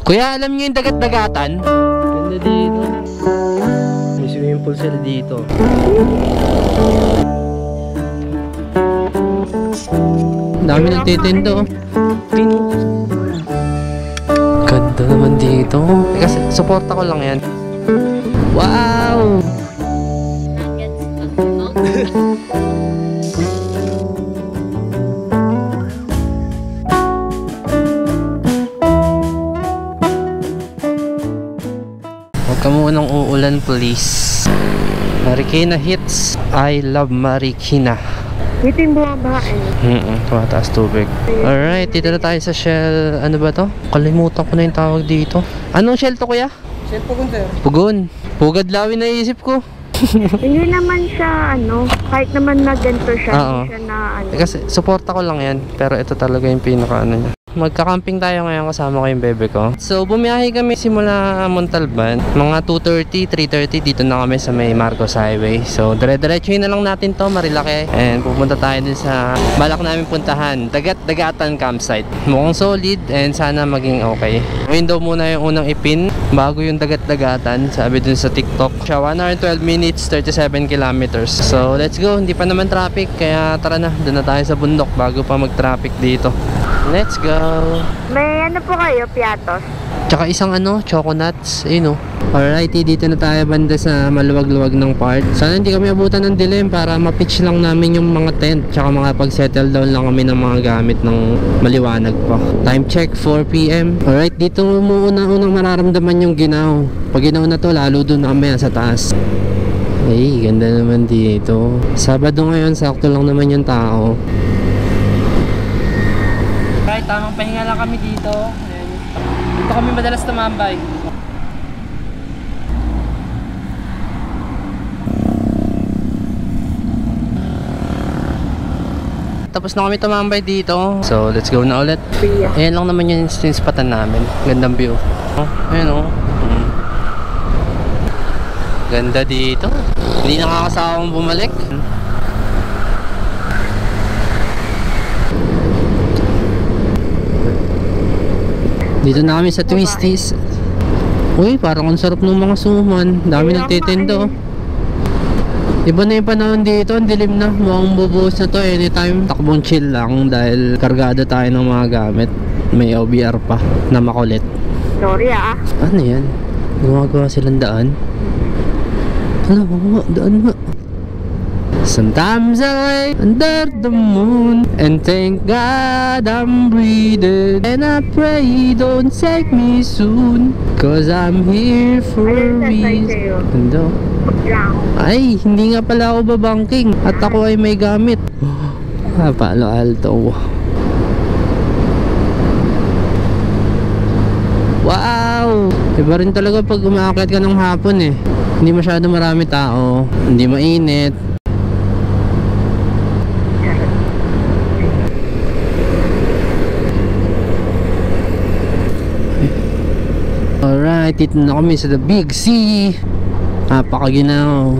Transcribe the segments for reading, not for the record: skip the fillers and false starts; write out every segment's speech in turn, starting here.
Kuya, alam niyo yung dagat-dagatan? Ganda dito. May swimming pool sila dito. Dami nagtitinda, oh. Ganda naman dito. Kasi suporta ko lang yan. Wow! Huwag ka munang uulan, please. Marikina hits. I love Marikina. Dito yung bumaba eh. Tumataas tubig. Alright, dito na tayo sa Shell. Ano ba to? Kalimutan ko na yung tawag dito. Anong Shell to, kuya? Shell Pugon, sir. Pugon. Pugadlawin na isip ko. Hindi naman siya ano, kahit naman na ganito siya, hindi siya na ano. Kasi suporta ko lang yan. Pero ito talaga yung pinaka ano niya. Magka-camping tayo ngayon kasama ko yung bebe ko. So bumiyahe kami simula Montalban. Mga 2:30, 3:30 dito na kami sa may Marcos Highway. So dire-diretsuhin na lang natin to, Marilake. And pupunta tayo din sa balak namin puntahan, Dagat-Dagatan campsite. Mukhang solid and sana maging okay. Ngayon daw muna yung unang ipin bago yung Dagat-Dagatan, sabi dun sa TikTok. Siya 1 hour 12 minutes, 37 kilometers. So let's go, hindi pa naman traffic. Kaya tara na, dun na tayo sa bundok bago pa mag-traffic dito. Let's go. May ano po kayo, piatos? Tsaka isang ano, choco nuts. Ayun, oh. Alrighty, dito na tayo banda sa maluwag-luwag ng part. Sana hindi kami abutan ng dilim para ma-pitch lang namin yung mga tent. Tsaka mga pag-settle down lang kami ng mga gamit ng maliwanag pa. Time check, 4 PM. Alright, dito muna-unang mararamdaman yung ginaw. Pag ginaw na to, lalo dun kami sa taas. Ay, ganda naman dito. Sabado ngayon, sakto lang naman yung tao. Right, tamang pahinga lang kami dito. Dito kami madalas tumambay. Tapos na kami tumambay dito. So, let's go na ulit. Ayan lang naman yung sinspatan namin. Gandang view. Oh, ayan oh. Ganda dito. Hindi nakakasawang bumalik. Dito na kami sa Twisties. Uy, parang ang sarap ng mga suman. Dami nagtitinda, oh. Iba na yung panahon dito, ang dilim na. Mukhang bubuhos na to anytime. Takbong chill lang dahil kargado tayo ng mga gamit. May OBR pa na makulit. Sorry ah. Ano yan? Gumagawa silang daan? Ano nga, daan nga. Sometimes I lay under the moon and thank God I'm breathing, and I pray don't take me soon, cause I'm here for a reason. Ano? Ay, hindi nga pala ako babangking at ako ay may gamit. Palo alto. Wow! Iba rin talaga pag umaakit ka ng hapon eh. Hindi masyado marami tao, hindi mainit. Alright, dito na kami sa the Big Sea. Napakaginaw.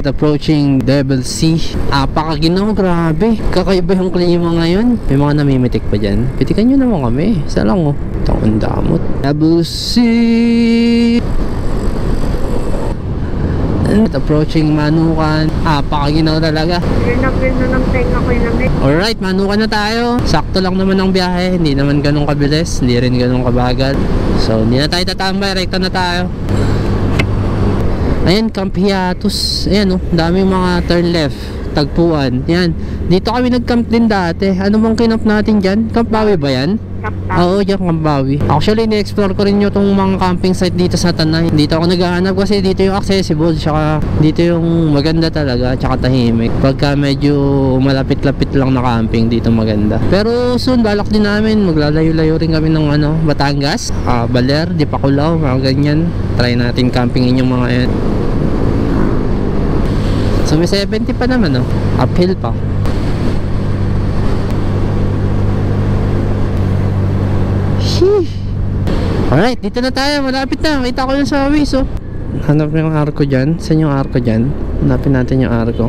Approaching Devil Sea. Napakaginaw, grabe. Kakaiba yung klima ngayon. May mga namimitik pa dyan. Pitikan nyo naman kami. Isa lang oh. Taon damot. Devil Sea. Approaching Manukan. Napakaginaw talaga. Pinapil na ng tenga ko yung lamig. Alright, Manukan na tayo. Sakto lang naman ang biyahe. Hindi naman ganun kabilis. Hindi rin ganun kabagal. So, hindi na tayo tatambay. Rekta na tayo. Ayan, Camp Hiatus. Ayan, oh, dami mga turn left. Tagpuan. Yan. Dito kami nag-camp din dati. Ano bang kinamp natin dyan? Camp Bawi ba yan? Oo, dyan Camp Bawi. Actually, ni-explore ko rin yung itong mga camping site dito sa Tanay. Dito ako naghahanap kasi dito yung accessible. Tsaka dito yung maganda talaga. Tsaka tahimik. Pagka medyo malapit-lapit lang na camping, dito maganda. Pero soon, balak din namin. Maglalayo-layo rin kami ng ano, Batangas, Baler, Dipakulaw, mga ganyan. Try natin campingin yung mga yan. So may 70 pa naman, oh. Uphill pa. Sheesh. Alright, dito na tayo. Malapit na. Kita ko yung sa Waze, oh. Hanap yung arko dyan. Saan yung arko dyan? Hanapin natin yung arko.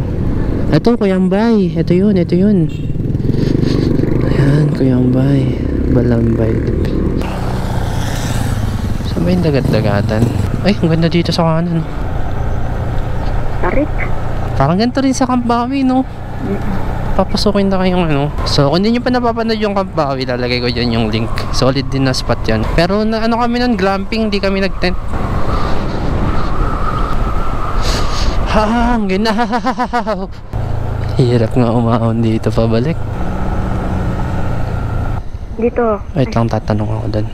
Ito, Kuyambay. Ito yun, ito yun. Ayan. Kuyambay, Balambay. Saan ba yung dagat-dagatan? Ay, ang ganda dito sa kanan. Tarik. Parang ganito rin sa Camp Bawi, no? Papasukin na kayong ano. So, kung hindi nyo pa napapanood yung Camp Bawi, lalagay ko dyan yung link. Solid din na spot yan. Pero na ano kami nun, glamping, di kami nag-tent. Ang ginaw! Hirap nga umahon dito pabalik. Dito. Wait lang, tatanong ako doon.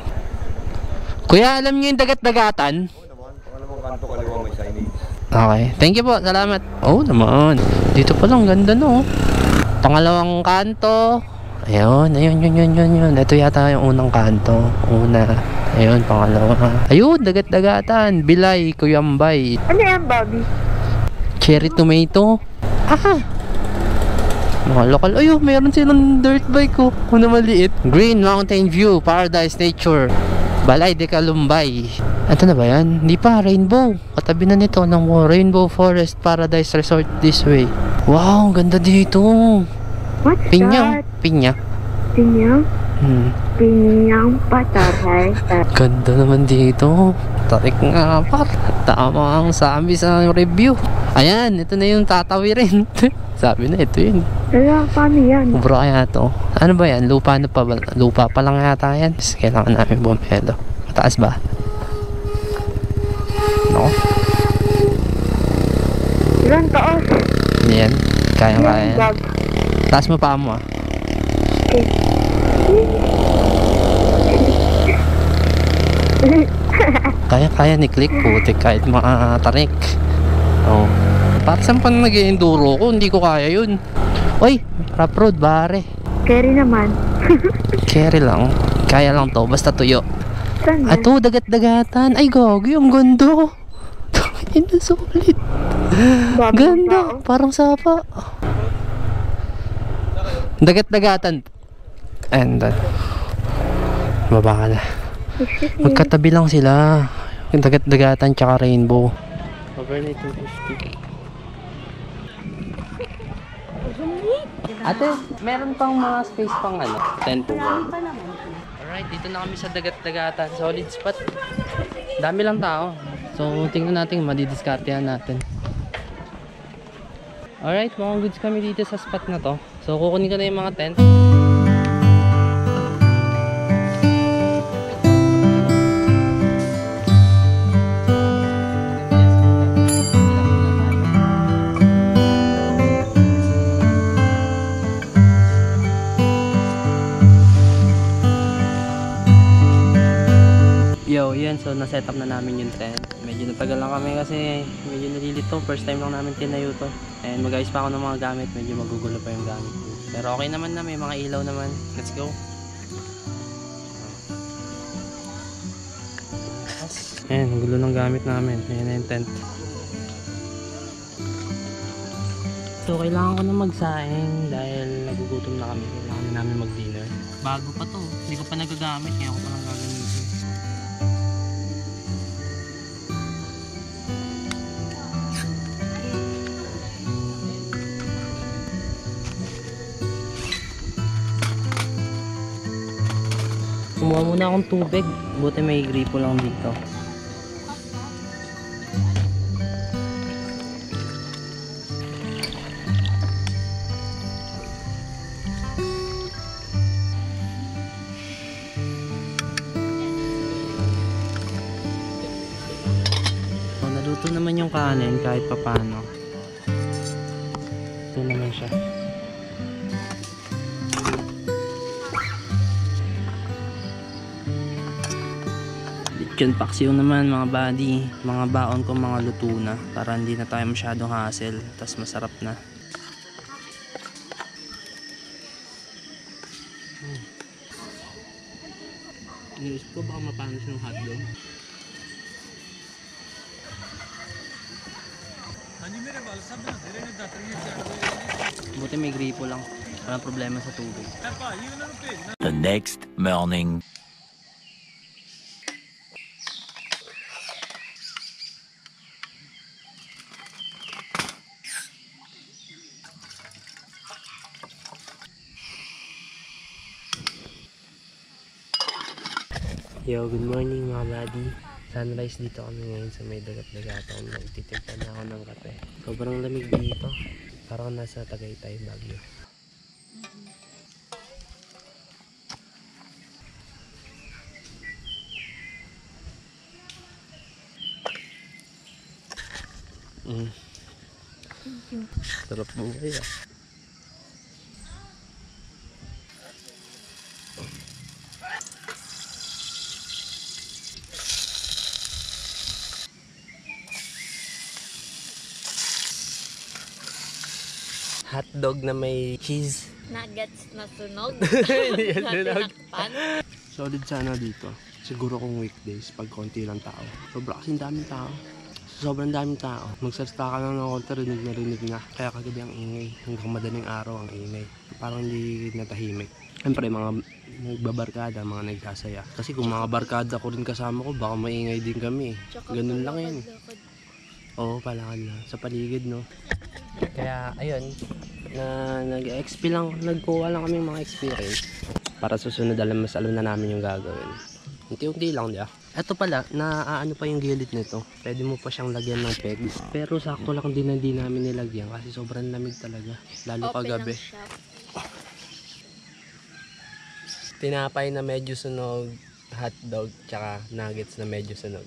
Kuya, alam niyo yung dagat-dagatan? Oo naman, pangalawang kanto kaliwa may signage. Okay, thank you po, salamat. Oo naman, dito pa lang, ganda no. Pangalawang kanto. Ayun. Ito yata yung unang kanto. Una. Ayun, pangalawa. Ayun, dagat-dagatan. Bilay, Kuyambay. Ano yan, Bobby? Cherry tomato. Mga lokal. Ayun, mayroon silang dirt bike ko. Una maliit. Green Mountain View, Paradise Nature, Balay de Calumbay. Ito na ba yan? Hindi pa, Rainbow. Katabi na nito ng Rainbow Forest Paradise Resort this way. Wow, ganda dito. What's Pinya. that? Pinya. Pinyang? Pinyang pataray. Ganda naman dito. Tarik nga par. Tama ang sabi sa review. Ayan, ito na yung tatawirin. Sabi na, ito yun. Wala, paano yan? Kubra kaya to. Ano ba yan? Lupa na pa ba? Lupa pa lang yata yan. Kailangan namin bumelo. Mataas ba? No? Ilan taos? Yan. Kaya. Bag. Taas mo pa mo ah. Kaya ni Click putik kahit tarik. Oh. Para saan pa nag-enduro ko, hindi ko kaya yun. Oy, rough road bare. Carry naman. Carry lang. Kaya lang to, basta tuyo. Saan yan? Ato, dagat-dagatan. Ay, gogi, ang ganda. Ina, sulit. Bobby, Ganda, tao. parang sapa. Dagat-dagatan. And baba ka na. Excuse me. Magkatabi lang sila. Dagat-dagatan tsaka Rainbow. Overnight 250. Ate, meron pang mga space pang ano? Tent po ba? Alright, dito na kami sa dagat-dagatan. Solid spot. Dami lang tao. So, tingnan natin, madidiskartehan natin. Alright, mga goods kami dito sa spot na to. So, kukunin ko na yung mga tent. Yo, yan. So, na-set up na namin yung tent. Medyo natagal lang kami kasi medyo nalilito. First time lang namin tinayo to. And mag-ayos pa ako ng mga gamit. Medyo magugulo pa yung gamit ko. Pero okay naman na. May mga ilaw naman. Let's go. Ayan, ang gulo ng gamit namin. Ayan na yung tent. So, kailangan ko na magsaing dahil nagugutom na kami. Kailangan na namin mag-dinner. Bago pa to. Hindi ko pa nagagamit. Kaya ako pa lang gagamitin. Kumuha muna akong tubig. Buti may gripo lang dito. So, naluto naman yung kanin kahit papano. Ito naman siya. Chicken paksiw naman mga buddy, mga baon ko mga luto na para hindi na tayo masyadong hassle, tas masarap na. Inisip ko baka mapanos yung hotdog. Buti may gripo lang, walang problema sa tubig. The next morning. Yo, good morning mga buddy. Sunrise dito kami ngayon sa may dagat-dagatan. Nagtitimpla na ako ng kape. Sobrang lamig dito. Parang nasa Tagaytay, Baguio. Sarap buhay ah. Hotdog na may cheese. Nuggets na sunog. Hindi yan na sunog. tinakpan. Solid sana dito. Siguro kung weekdays, pag konti lang tao. Sobra kasing daming tao. Sobrang daming tao. Magsalita ka lang ng konti, rinig na. Kaya kagabi ang ingay. Hanggang madaling araw ang ingay. Parang hindi natahimik. Siyempre mga nagbabarkada, mga nagsasaya. Kasi kung mga barkada ko rin kasama ko, baka maingay din kami. Ganun lang yun. Oo, palakad na. Sa paligid, no? Kaya, ayun, nag-XP lang, nagkuha lang kami mga experience para susunod alam na namin yung gagawin. Unti-unti lang diya. Ito pala, naaano pa yung gilid nito. Pwede mo pa siyang lagyan ng pegs. Pero sakto lang din na di namin nilagyan kasi sobrang lamig talaga. Lalo kagabi. Tinapay na medyo sunog, hotdog, tsaka nuggets na medyo sunog.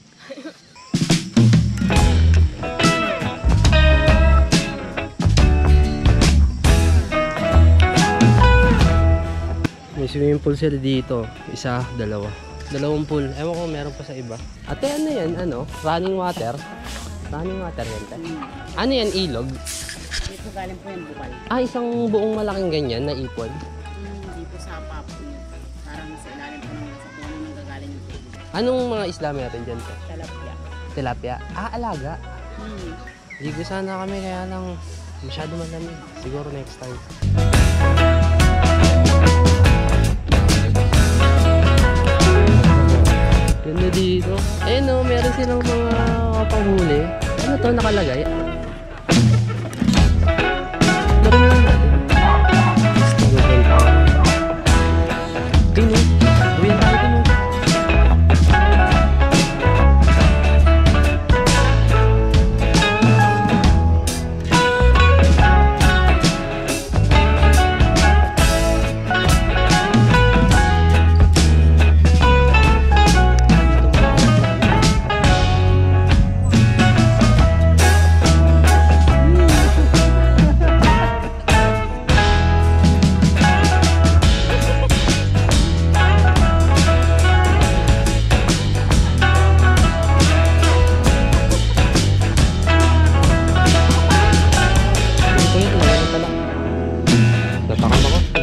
May swimming pool sila dito. Isa, dalawa. Dalawang pool. Ewan ko, meron pa sa iba. Ate, ano yan? Ano? Running water? Running water yan, te? Ano yan? Ilog? Dito galing po yung bukal. Ah, isang buong malaking ganyan na ipon? Dito sa papo niya. Parang sa ilalim po ng sa puno nang gagaling yung tubig. Anong mga isla meron dyan, te? Talapya. Tilapia? Ah, alaga. Ligo sana kami kaya lang masyado malamig. Siguro next time. Ganda dito. Eh no, meron silang mga panghuli. Ano to nakalagay? Larin lang natin. Dino. Gawin tayo dino.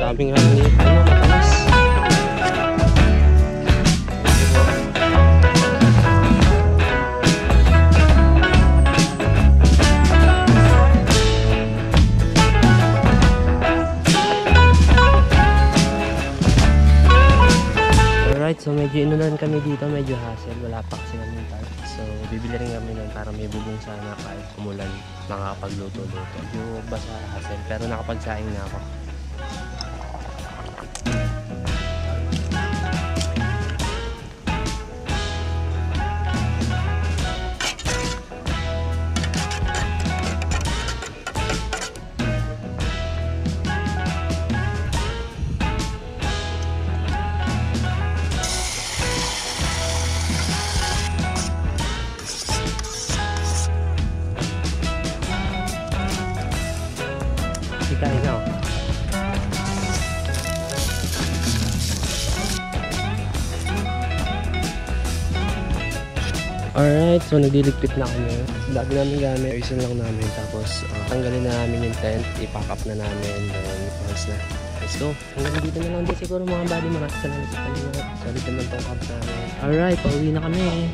Daming hangin, ano, matamis. Alright, so medyo inulan kami dito, medyo hassle, wala pa kasi kami tarp. So bibili rin kami nun para may bubong sana kahit umulan, makakapagluto-luto. Medyo basa hassle, pero nakapagsaing na ako. Kain na. Alright, so nagliligpit na kami. Lagi namin gamit, ayusin lang namin. Tapos tanggalin na namin yung tent, i-pack up na namin. Then once na, let's go. Hanggang dito na lang din siguro mga buddy. Mga salamat sa palingat. Solid naman tong camp namin. Alright, pauwi na kami.